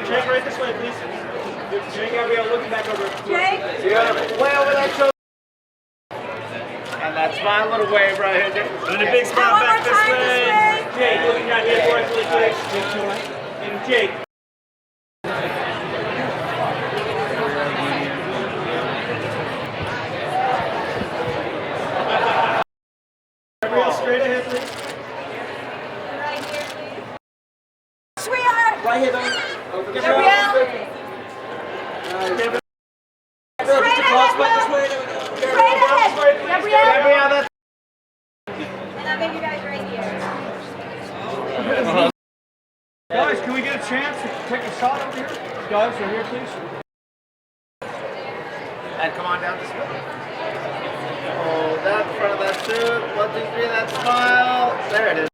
Jake, right this way, please. Jake, Gabrielle, looking back over. Jake? Yeah, way over that shoulder. And that smile, little wave right here, Jake. And a big smile back this way. Jake, looking down here for us, please. And Jake. Gabrielle, straight ahead, please. Sweetheart! Right here, though. Gabrielle? Just a close spot this way. Straight ahead! Gabrielle? Gabrielle, that's... And I'll give you guys right here. Guys, can we get a chance to take a shot over here? Guys, right here, please. And come on down this way. Oh, that in front of that suit. 1, 2, 3, that smile. There it is.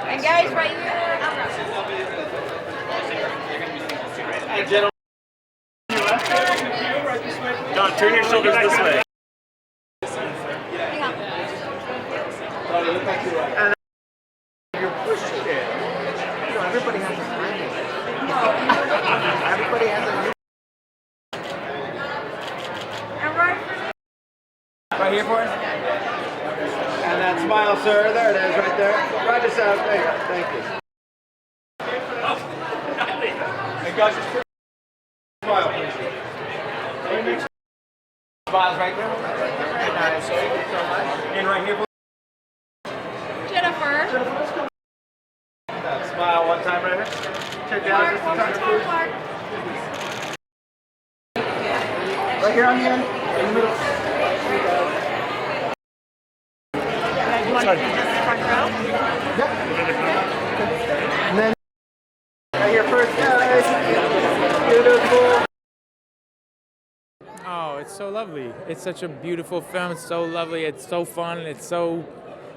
And guys, right here. And gentlemen. Don, turn your shoulders this way. And you're pushing it. You know, everybody has a timing. Everybody has a And right for me. right here for us. And that smile, sir. There it is, right there. Right just out. There you go. Thank you. Hey guys, just smile, please. Smiles right there. Very nice. Thank you so much. And right here. Jennifer. Smile one time right here. Check down. Mark, one more time, Mark. Right here on the end. In the middle. You want to do this front row? Yep. And then right here first, guys. Beautiful. Oh, it's so lovely. It's such a beautiful film. It's so lovely. It's so fun. It's so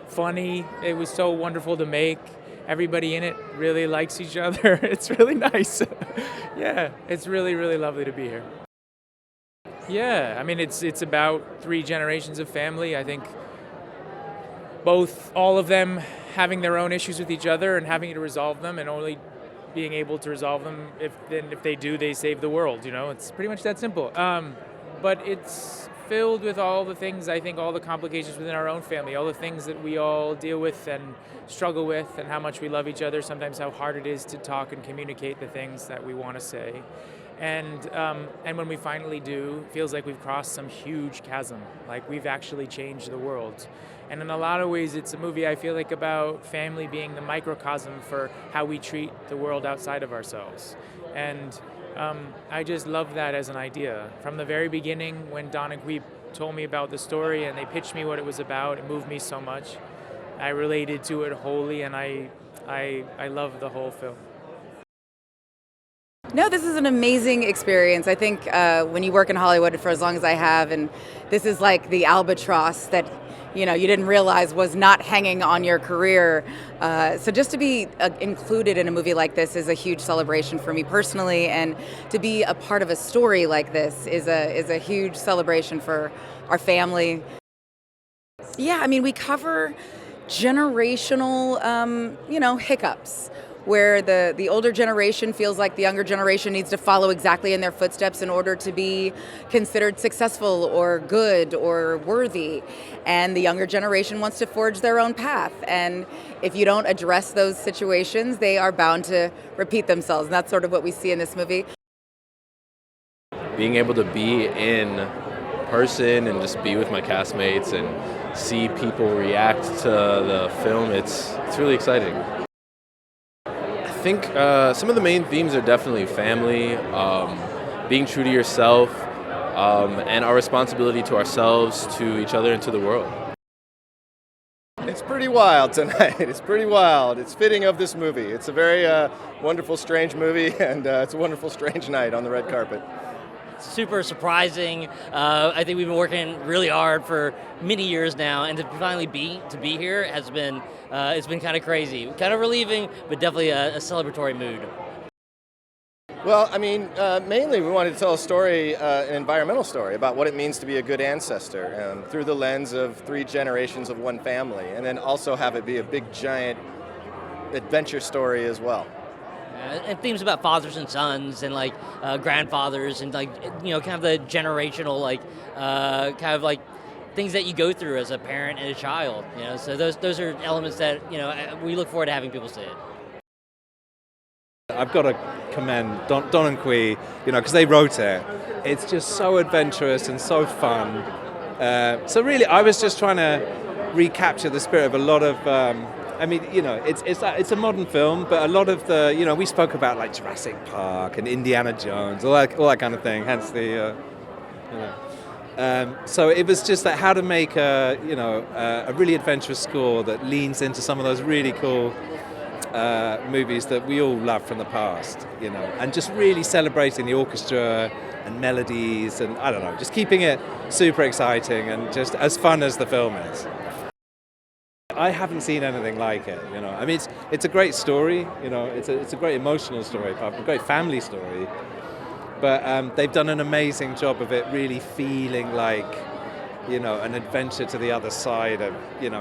funny. It was so wonderful to make. Everybody in it really likes each other. It's really nice. Yeah, it's really, really lovely to be here. Yeah, I mean, it's about 3 generations of family. I think all of them having their own issues with each other and having to resolve them, and only being able to resolve them if they do, they save the world. You know, it's pretty much that simple. But it's filled with all the things, I think, all the complications within our own family, all the things that we all deal with and struggle with, and how much we love each other, sometimes how hard it is to talk and communicate the things that we want to say. And when we finally do, it feels like we've crossed some huge chasm, like we've actually changed the world. And in a lot of ways, it's a movie, I feel like, about family being the microcosm for how we treat the world outside of ourselves. And I just love that as an idea. From the very beginning, when Don and Quaid told me about the story and they pitched me what it was about, it moved me so much. I related to it wholly, and I love the whole film. No, this is an amazing experience. I think when you work in Hollywood for as long as I have, and this is like the albatross that you didn't realize was not hanging on your career. So just to be included in a movie like this is a huge celebration for me personally, and to be a part of a story like this is a huge celebration for our family. Yeah, I mean, we cover generational, hiccups, where the older generation feels like the younger generation needs to follow exactly in their footsteps in order to be considered successful or good or worthy. And the younger generation wants to forge their own path. And if you don't address those situations, they are bound to repeat themselves. And that's sort of what we see in this movie. Being able to be in person and just be with my castmates and see people react to the film, it's really exciting. I think some of the main themes are definitely family, being true to yourself, and our responsibility to ourselves, to each other, and to the world. It's pretty wild tonight. It's pretty wild. It's fitting of this movie. It's a very wonderful, strange movie, and it's a wonderful, strange night on the red carpet. Super surprising. I think we've been working really hard for many years now, and to finally be here has been it's been kind of crazy, kind of relieving, but definitely a celebratory mood. Well, I mean, mainly we wanted to tell a story, an environmental story about what it means to be a good ancestor through the lens of 3 generations of one family, and then also have it be a big, giant adventure story as well. And themes about fathers and sons and like grandfathers and like kind of the generational kind of like things that you go through as a parent and a child. So those are elements that we look forward to having people see it. I've got to commend Don and Quaid, because they wrote it. It's just so adventurous and so fun. So really, I was just trying to recapture the spirit of a lot of. It's a modern film, but a lot of the, we spoke about like Jurassic Park and Indiana Jones, all that kind of thing. Hence the, So it was just that how to make a really adventurous score that leans into some of those really cool movies that we all love from the past, and just really celebrating the orchestra and melodies and I don't know, just keeping it super exciting and just as fun as the film is. I haven't seen anything like it, I mean, it's a great story, it's a great emotional story, a great family story, but they've done an amazing job of it really feeling like, an adventure to the other side of,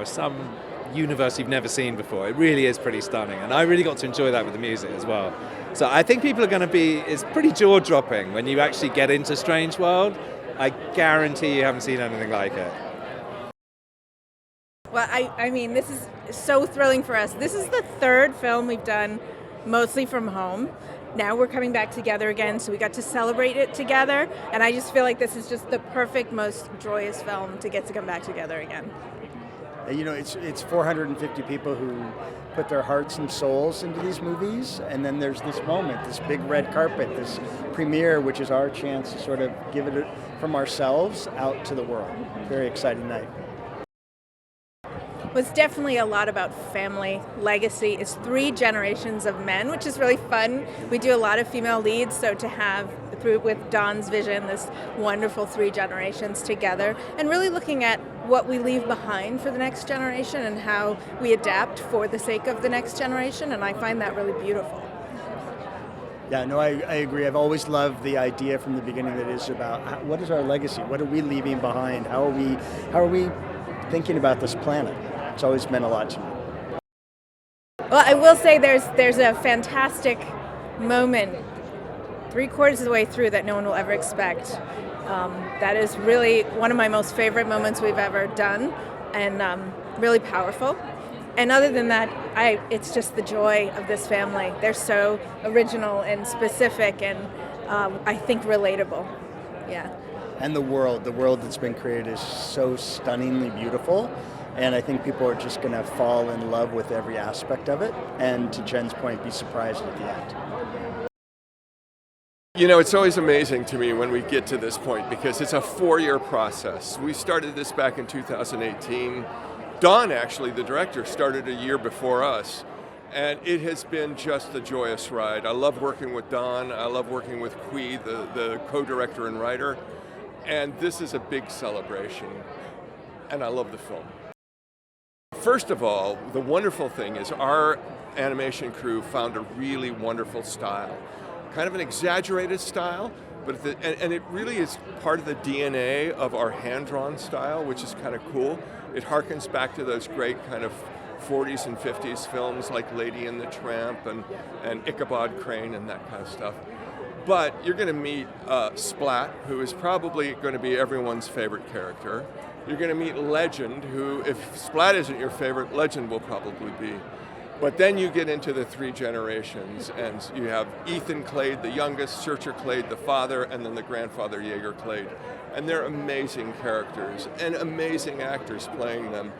some universe you've never seen before. It really is pretty stunning, and I really got to enjoy that with the music as well. So I think people are going to it's pretty jaw-dropping when you actually get into Strange World. I guarantee you haven't seen anything like it. Well, I mean, this is so thrilling for us. This is the 3rd film we've done mostly from home. Now we're coming back together again, so we got to celebrate it together, and I just feel like this is just the perfect, most joyous film to get to come back together again. It's 450 people who put their hearts and souls into these movies, and then there's this moment, this big red carpet, this premiere, which is our chance to sort of give it from ourselves out to the world. Very exciting night. Well, it's definitely a lot about family, legacy. It's 3 generations of men, which is really fun. We do a lot of female leads, so to have, with Don's vision, this wonderful 3 generations together, and really looking at what we leave behind for the next generation and how we adapt for the sake of the next generation, and I find that really beautiful. Yeah, no, I agree. I've always loved the idea from the beginning that is about what is our legacy? What are we leaving behind? How are we thinking about this planet? It's always meant a lot to me. Well, I will say there's a fantastic moment 3/4 of the way through that no one will ever expect. That is really one of my most favorite moments we've ever done, and really powerful. And other than that, it's just the joy of this family. They're so original and specific and I think relatable. Yeah. And the world that's been created is so stunningly beautiful. And I think people are just going to fall in love with every aspect of it. And to Jen's point, be surprised at the end. It's always amazing to me when we get to this point because it's a 4-year process. We started this back in 2018. Don, actually, the director, started a year before us. And it has been just a joyous ride. I love working with Don. I love working with Quaid, the co-director and writer. And this is a big celebration. And I love the film. First of all, the wonderful thing is our animation crew found a really wonderful style. Kind of an exaggerated style, but and it really is part of the DNA of our hand-drawn style, which is kind of cool. It harkens back to those great kind of 40s and 50s films like Lady and the Tramp and Ichabod Crane and that kind of stuff. But you're going to meet Splat, who is probably going to be everyone's favorite character. You're going to meet Legend, who, if Splat isn't your favorite, Legend will probably be. But then you get into the 3 generations, and you have Ethan Clade, the youngest, Searcher Clade, the father, and then the grandfather, Jaeger Clade. And they're amazing characters and amazing actors playing them.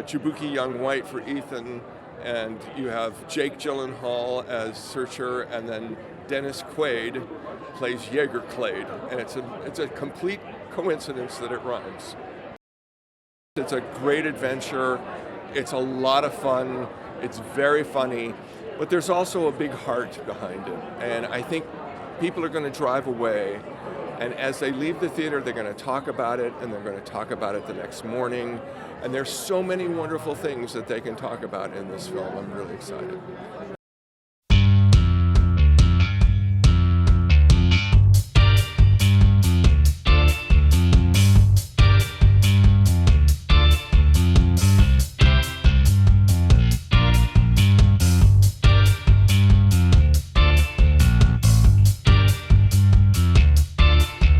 Jaboukie Young White for Ethan, and you have Jake Gyllenhaal as Searcher, and then Dennis Quaid plays Jaeger Clade. And it's a complete coincidence that it rhymes. It's a great adventure. It's a lot of fun. It's very funny, but there's also a big heart behind it. And I think people are going to drive away, and as they leave the theater, they're going to talk about it, and they're going to talk about it the next morning. And there's so many wonderful things that they can talk about in this film. I'm really excited.